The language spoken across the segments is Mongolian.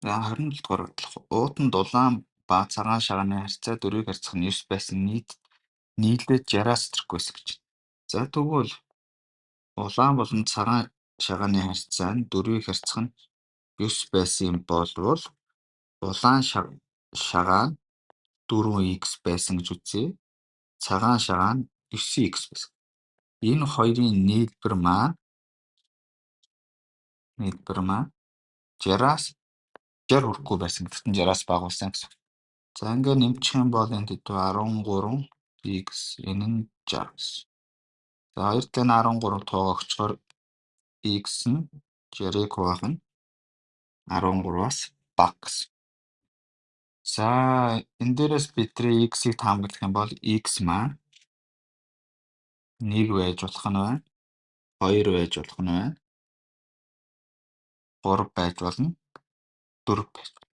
За 27 дугаар уутанд улаан ба цагаан шагааны харьцаа 4-ийг харьцах нь 9 байсан нийлээд 60-аас зэрэггүйс гэж. За тэгвэл улаан болон цагаан шагааны харьцаа нь 4-ийг харьцах нь 9 байсан болвол улаан шагаан 4x байсан гэж үзье. Цагаан шагаан 9x байсан. Энэ хоёрын нийлбэр маань 60-аас 60 хүрэхгүй байсан гэдэгт нь 60-аас бага байсан гэсэн. За ингээд нэмчих юм бол энд 13x энэ нь 60 гэсэн. За хоёр дахь нь 13 тоогоо өгчхоор x нь 60-ыг хуваах нь 13-аас бага гэсэн. За энэ дээрээс бидний x-ийг таамаглах юм бол x маань 1 байж болох нь байна. 2 байж болох нь байна. 3 байж болно. 4 байж болно.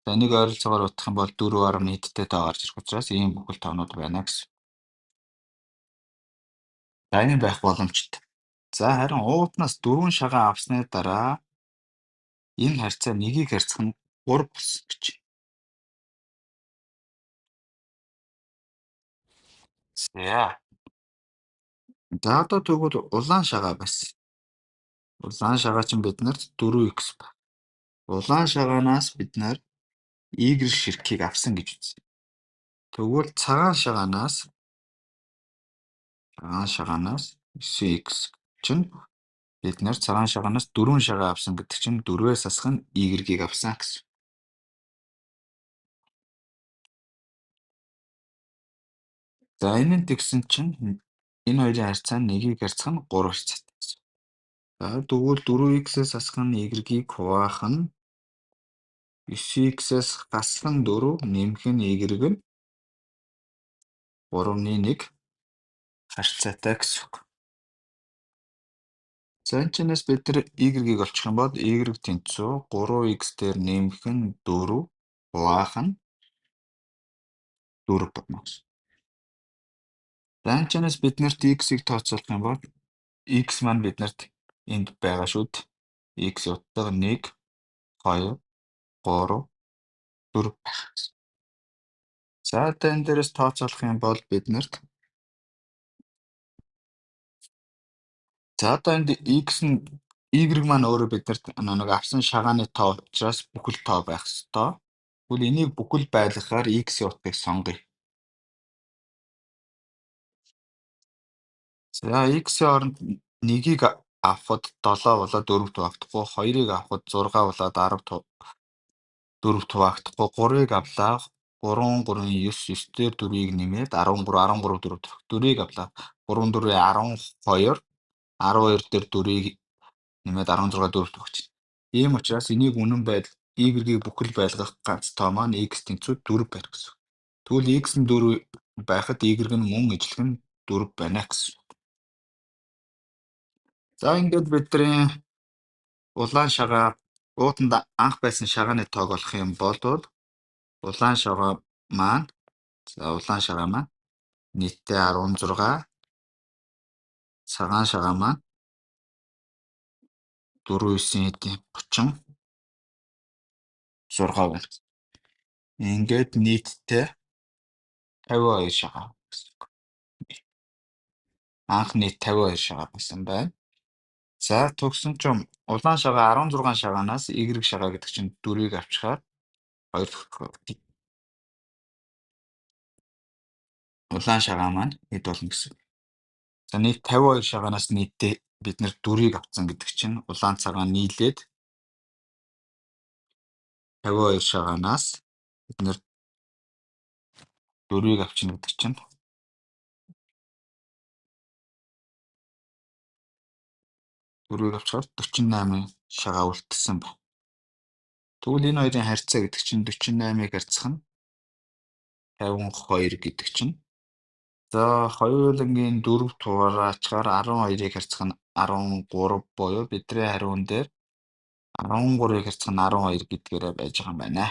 За энийг ойролцоогоор утгах юм бол 4-аар нийтдээ тоо гарч ирэх учраас ийм бүхэл тоонууд байна гэсэн. За энэ байх боломжтой. За харин уутнаас 4 шагаан авсны дараа энэ харьцаа 1-ийг харьцах нь 3 болсон гэж. За одоо тэгвэл улаан шагаа байсан. Улаан шагаа чинь биднэрт 4x ба. Улаан шагаанаас бид нар y ширхгийг авсан гэж үзье. Тэгвэл цагаан шагаанаас 9x чинь бид нар цагаан шагаанаас 4 шагаа авсан гэдэг чинь 4-ээс асах нь y-ийг авсан гэсэн. За энэ нь тэгсэн чинь энэ хоёрын харьцаа нь 1-ийг харьцах нь 3 харьцаатай гэсэн. За тэгвэл 4x-ээс асах нь y-ийг хуваах нь 9x-ээс гасах нь 4 нэмэх нь y нь 3-1 харьцаатай гэсэн үг. За энэ чинээс бид нар y-ийг олчих юм бол y тэнцүү 3x дээр нэмэх нь 4 хуваах нь 4 болно гэсэн. За энэ чинээс биднэрт x-ийг тооцоолох юм бол x маань биднэрт энд байгаа шүү дээ. X утга 1 2 3 4 байх гэсэн. За одоо энэ дээрээс тооцоолох юм бол биднэрт за одоо энд x нь y маань өөрөө биднэрт нэг авсан шагааны тоо учраас бүхэл тоо байх ёстой. Тэгвэл энийг бүхэл байлгахаар x-ийн утгыг сонгоё. За x-ийн оронд 1-ийг авахд 7 болоод 4 хуваагдахгүй, 2-ыг авахд 6 болоод 10 4 хуваагдахгүй, 3-ыг авлаа 3 3 9 9 дээр 4-ийг нэмээд 13 4 4-ийг авлаа 3 4 12 12 дээр 4-ийг нэмээд 16 4 төгч. Ийм учраас энийг үнэн байдал y-ийг бүхэл байлгах ганц тоо маань x тэнцүү 4 байна гэсэн. Тэгвэл x нь 4 байхад y нь мөн ижлэх нь 4 байна гэсэн. За ингээд бидний улаан шагаа уутанд анх байсан шагааны тоог олох юм бол улаан шагаа маань нийтдээ 16, цагаан шагаа маань 4 9 36 байна. Ингээд нийтдээ 52 шагаа гэсэн. Анх нийт 52 шагаа байсан байна. За төгсөн чинь улаан шагаа 16 шагаанаас y шагаа гэдэг чинь 4-ийг авчихаар 2 улаан шагаа маань хэд болно гэсэн. За нийт 52 шагаанаас нийтдээ бид нэр 4-ийг авсан гэдэг чинь улаан цагаан нийлээд 52 шагаанаас бид нэр 4-ийг авчна гэдэг чинь 4-ийг авчаар 48 шагаа үлдсэн байна. Тэгвэл энэ хоёрын харьцаа гэдэг чинь 48-ыг харьцах нь 52 гэдэг чинь. За хоёулангийн 4 тугараачаар 12-ыг харьцах нь 13 буюу бидний хариун дээр 13-ыг харьцах нь 12 гэдгээрээ байж байгаа юм байна.